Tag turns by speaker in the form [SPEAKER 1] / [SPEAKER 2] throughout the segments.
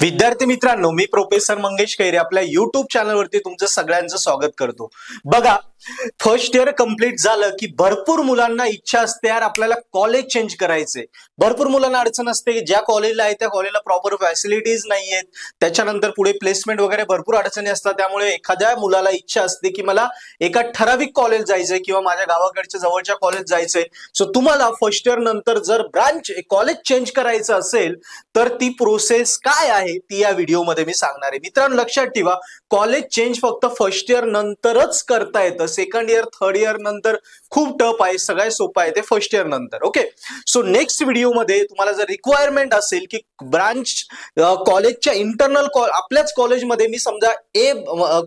[SPEAKER 1] विद्यार्थी मित्रांनो, मी प्रोफेसर मंगेश कैरे आपल्या युट्यूब चॅनलवरती तुमचं सगळ्यांचं स्वागत करतो। बघा, फर्स्ट इयर कंप्लीट झालं की भरपूर मुलांना इच्छा असते यार आपल्याला कॉलेज चेंज करायचे। भरपूर मुलांना अडचण असते, ज्या कॉलेजला आहे त्या कॉलेजला प्रॉपर फॅसिलिटीज नाहीयेत, त्याच्यानंतर पुढे प्लेसमेंट वगैरे भरपूर अडचणी असतात। त्यामुळे एखाद्या मुलाला इच्छा असते की मला एका ठराविक कॉलेज जायचंय किंवा माझ्या गावाकडच्या जवळच्या कॉलेज जायचंय। सो तुम्हाला फर्स्ट इयर नंतर जर ब्रांच कॉलेज चेंज करायचं असेल तर ती प्रोसेस काय आहे ती या व्हिडिओमध्ये मी सांगणार आहे। मित्रांनो लक्षात ठेवा, कॉलेज चेंज फक्त फर्स्ट इयर नंतरच करता येतं। सेकंड इयर थर्ड इयर नंतर खूप टफ आहे, सगळ्यात सोपं आहे ते फर्स्ट इयर नंतर। ओके, सो नेक्स्ट व्हिडिओमध्ये तुम्हाला जर रिक्वायरमेंट असेल की ब्रांच कॉलेजच्या इंटरनल आपल्याच कॉलेजमध्ये मी समजा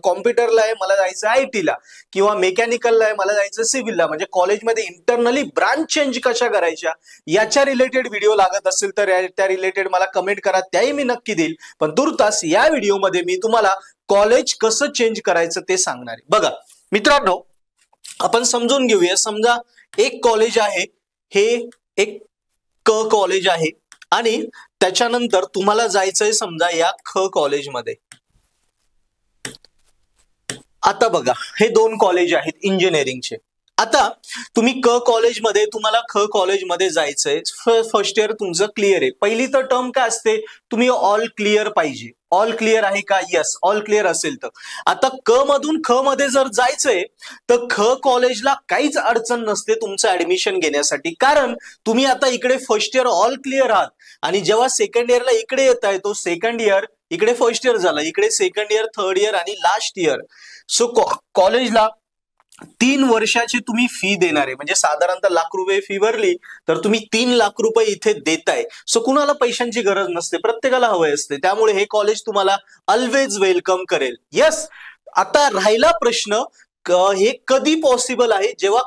[SPEAKER 1] कॉम्प्युटरला आहे मला जायचं IT ला किंवा मेकॅनिकलला आहे मला जायचं सिव्हिलला, म्हणजे कॉलेजमध्ये इंटरनली ब्रांच चेंज कशा करायच्या याच्या रिलेटेड व्हिडिओ लागत असेल तर त्या रिलेटेड मला कमेंट करा, त्याही मी नक्की देईल। पण तुर्तास या व्हिडिओमध्ये मी तुम्हाला कॉलेज कसं चेंज करायचं ते सांगणार आहे। बघा मित्रांनो, आपण समजून घेऊया। समजा एक कॉलेज आहे, हे एक कॉलेज आहे आणि त्याच्यानंतर तुम्हाला जायचंय समजा या कॉलेजमध्ये। आता बघा, हे दोन कॉलेज आहेत इंजिनिअरिंगचे। आता तुम्ही कॉलेजमध्ये तुम्हाला कॉलेजमध्ये जायचंय, फर्स्ट इयर तुमचं क्लिअर आहे। पहिली तर टर्म काय असते, तुम्ही ऑल क्लिअर पाहिजे। ऑल क्लिअर आहे का? यस, ऑल क्लिअर असेल तर आता मधून मध्ये जर जायचंय तर कॉलेजला काहीच अडचण नसते तुमचं ऍडमिशन घेण्यासाठी, कारण तुम्ही आता इकडे फर्स्ट इयर ऑल क्लिअर आहात आणि जेव्हा सेकंड इयरला इकडे येताय तो सेकंड इयर इकडे फर्स्ट इयर झालं, इकडे सेकंड इयर थर्ड इयर आणि लास्ट इयर। सो कॉलेजला 3 वर्षाची तुम्ही फी देणार आहे, म्हणजे साधारणतः ₹1,00,000 फी भरली तर तुम्ही ₹3,00,000 इथे देताय। सो कुणाला पैशांची गरज नसते, प्रत्येकाला हवं असते, त्यामुळे हे कॉलेज तुम्हाला ऑलवेज वेलकम करेल। यस, आता राहिला प्रश्न हे कधी पॉसिबल आहे, जेव्हा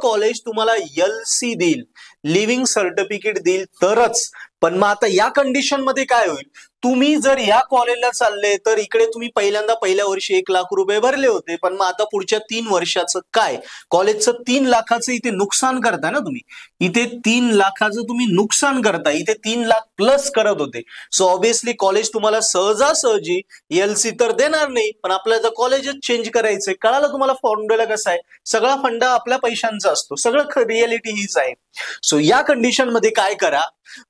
[SPEAKER 1] कॉलेज तुम्हाला LC देईल, लिव्हिंग सर्टिफिकेट देईल तरच। पण मग आता या कंडिशन मध्ये काय होईल, तुम्ही जर या कॉलेजला चालले तर इकडे तुम्ही पहिल्या वर्षी ₹1,00,000 भरले होते, पण मग आता पुढच्या 3 वर्षाचं काय, कॉलेजचं 3 लाखाचं इथे नुकसान करताय ना तुम्ही, इथे 3 लाखाचं तुम्ही नुकसान करताय, इथे 3 लाख प्लस करत होते। सो ऑब्विसली कॉलेज तुम्हाला सहजासहजी LC तर देणार नाही, पण आपल्याला कॉलेजच चेंज करायचंय। कळालं तुम्हाला फॉर्म्युला कसा आहे, सगळा फंडा आपल्या पैशांचा असतो, सगळं रियालिटी हीच आहे। सो या कंडिशन मध्ये काय करा,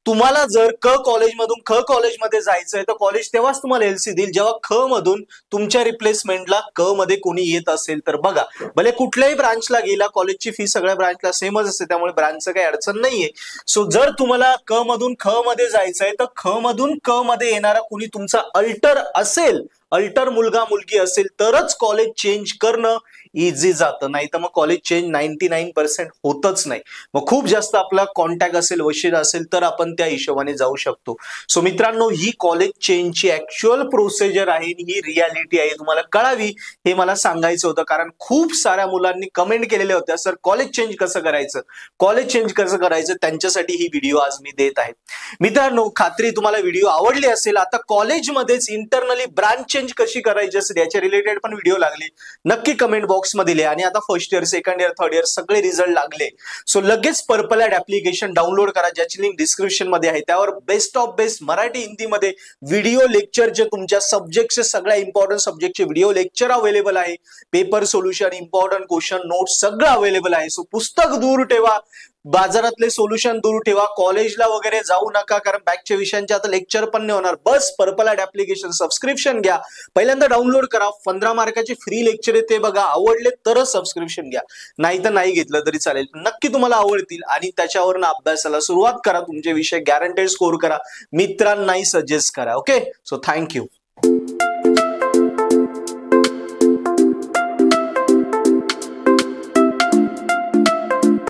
[SPEAKER 1] तुम्हाला जर कॉलेजमधून कॉलेजमध्ये जायचंय तर कॉलेज तेव्हाच तुम्हाला LC देईल जेव्हा मधून तुमच्या रिप्लेसमेंटला मध्ये कोणी येत असेल तर। बघा, भले कुठल्याही ब्रांचला गेला, कॉलेजची फी सगळ्या ब्रांचला सेमच असते, त्यामुळे ब्रांचचं काही अडचण नाहीये। सो जर तुम्हाला मधून मध्ये जायचंय तर मधून मध्ये येणारा कोणी तुमचा अल्टर असेल, अल्टर मुलगा मुलगी असेल तरच कॉलेज चेंज करणं इझी जातं, नाही तर मग कॉलेज चेंज 99% होतच नाही। मग खूप जास्त आपला कॉन्टॅक्ट असेल, वशिला असेल तर आपण त्या हिशोबाने जाऊ शकतो। सो मित्रांनो, ही कॉलेज चेंजची ऍक्च्युअल प्रोसिजर आहे, ही रियालिटी आहे, तुम्हाला कळावी हे मला सांगायचं होतं, कारण खूप साऱ्या मुलांनी कमेंट केलेल्या होत्या, सर कॉलेज चेंज कसं करायचं, कॉलेज चेंज कसं करायचं, त्यांच्यासाठी ही व्हिडिओ आज मी देत आहे। मित्रांनो, खात्री तुम्हाला व्हिडिओ आवडली असेल। आता कॉलेजमध्येच इंटरनली ब्रांच चेंज कशी करायची असेल याच्या रिलेटेड पण व्हिडिओ लागले, नक्की कमेंट बॉक्स मध्ये लिहा। आणि आता first year second year third year सगळे रिझल्ट लागले, सो लगेच पर्पल ऍड ऍप्लिकेशन डाउनलोड करा, ज्याची लिंक डिस्क्रिप्शन मध्ये आहे। त्यावर best of best Marathi Hindi मध्ये व्हिडिओ लेक्चर जे तुमच्या सब्जेक्टचे सगळ्या इम्पॉर्टंट सब्जेक्टचे व्हिडिओ लेक्चर अवेलेबल आहे, paper solution, important question, notes सगळं अवेलेबल आहे। सो पुस्तक दूर ठेवा, बाजारातले सोल्युशन दूर ठेवा, कॉलेजला वगैरे जाऊ नका, कारण बॅकच्या विषयांचे आता लेक्चर पण नाही होणार। बस पर्पल ऍड ऍप्लिकेशन सबस्क्रिप्शन घ्या, पहिल्यांदा डाउनलोड करा, 15 मार्काचे फ्री लेक्चर आहे ते बघा, आवडले तरच सबस्क्रिप्शन घ्या, नाही तर नाही घेतलं तरी चालेल, नक्की तुम्हाला आवडतील आणि त्याच्यावरून अभ्यासाला सुरुवात करा, तुमचे विषय गॅरंटेड स्कोर करा, मित्रांनाही सजेस्ट करा। Okay, so thank you.